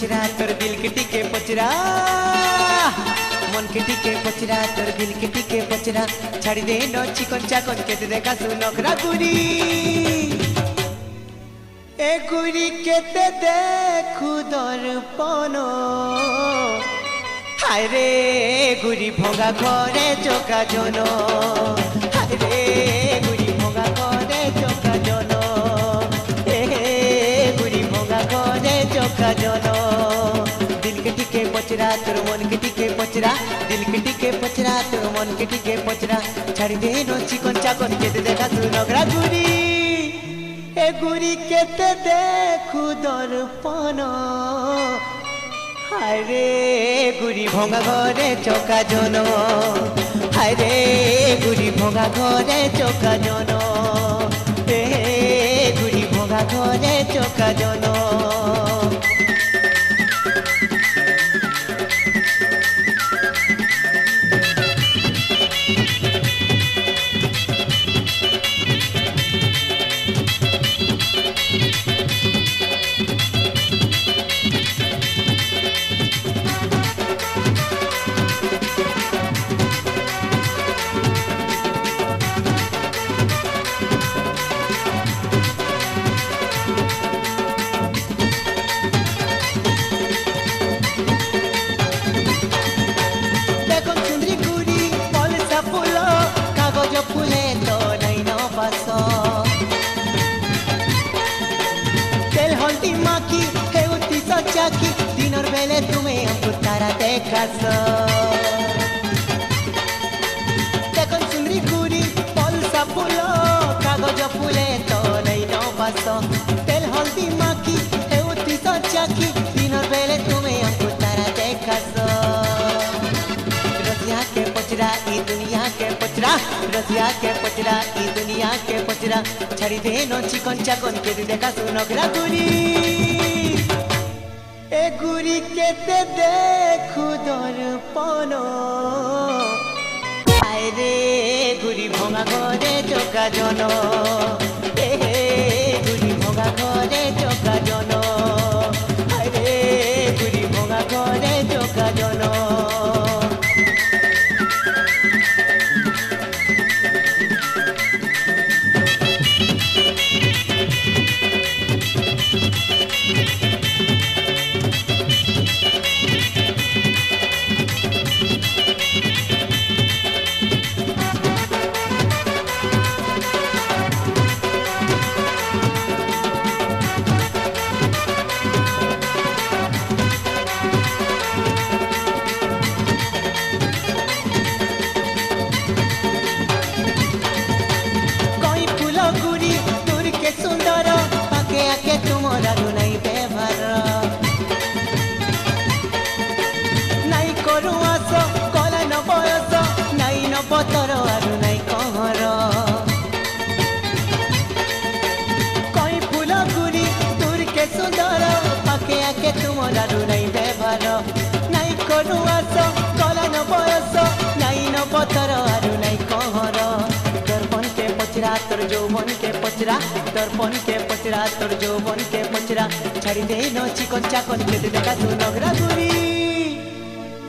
पचरा तोर दिल के टिके पचरा मन के टिके पचरा तोर दिल के टिके पचरा छाड़ी दे नो चिकन चाकन के ते देखा सुनकरा गुरी ए गुरी के ते देखु दर्पण हाय रे गुरी भोगा घरे चोका जन हाय रे गुरी भोगा घरे चोका जन गुरी भोगा घरे चोका जन दिल के टिके पचरा तोर मन के टिके पचरा दिल के टिके पचरा तोर मन के टिके पचरा छाड़ी दे नो चिकन चाकन के देखा तू नगरा गुरी ए गुरी के ते देखु दर्पण हाय रे गुरी भोगा घरे चोका जन हाय रे गुरी भोगा घरे चोका जन गुरी भोगा घरे चोका जन फूले तो नहीं न पास तेल हल्दी माखी हेउती सचाकी दिनर बेले तुम्हें हमको तारा देखास देखो सुंदरी गुरी पलसा फूल कागज फूले तो नहीं न पास तेल हल्दी माखी हेउती सचाकी दिनर बेले तुम्हें हमको तारा देखास रसिया के पचरा ई दुनिया के पचरा रसिया के पचरा ई दुनिया के पचरा छड़ी दे नो चिकन चाकन के देखा सुनकरा गुरी ए गुरी के ते देखु दर्पण हाय रे गुरी भोगा घरे चोका जन गुरी भोगा घरे चोका जन हाय रे गुरी भोगा घरे चोका जन सुंदर आके आके तुमरा नहीं बेभार नहीं करू आस कला न बयस नहीं न पतर आरु नहीं कहर कई फूल गुरी दूर के सुंदर आके आके तुमरा नहीं बेभार नहीं करू आस कला न बयस नहीं न पतर आरु नहीं कहर दर्पण के पचरा तोर जौवन के पचरा दर्पण के पचरा तोर जौवन के पचरा छाड़ी दे नो चिकन चाकन के देखा तू नगरा गुरी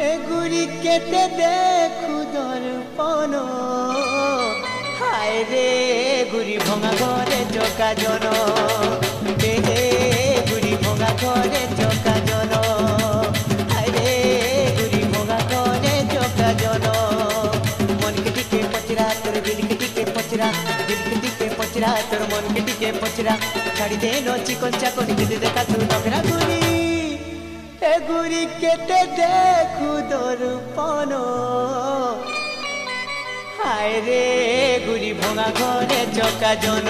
ए गुरी के ते देखु दर्पण हाय रे गुरी भोगा घरे चोका जन गुरी भोगा घरे चोका जन हाय रे गुरी भोगा घरे चोका जन मन के टिके पचरा तोर दिल के टिके पचरा दिल के टिके पचरा तोर मन के टिके पचरा छाड़ी दे नो चिकन चाकन के देखा तू नगरा गुरी ए गुरी के ते देखु दर्पण हाय रे गुरी भोगा घरे चोका जन।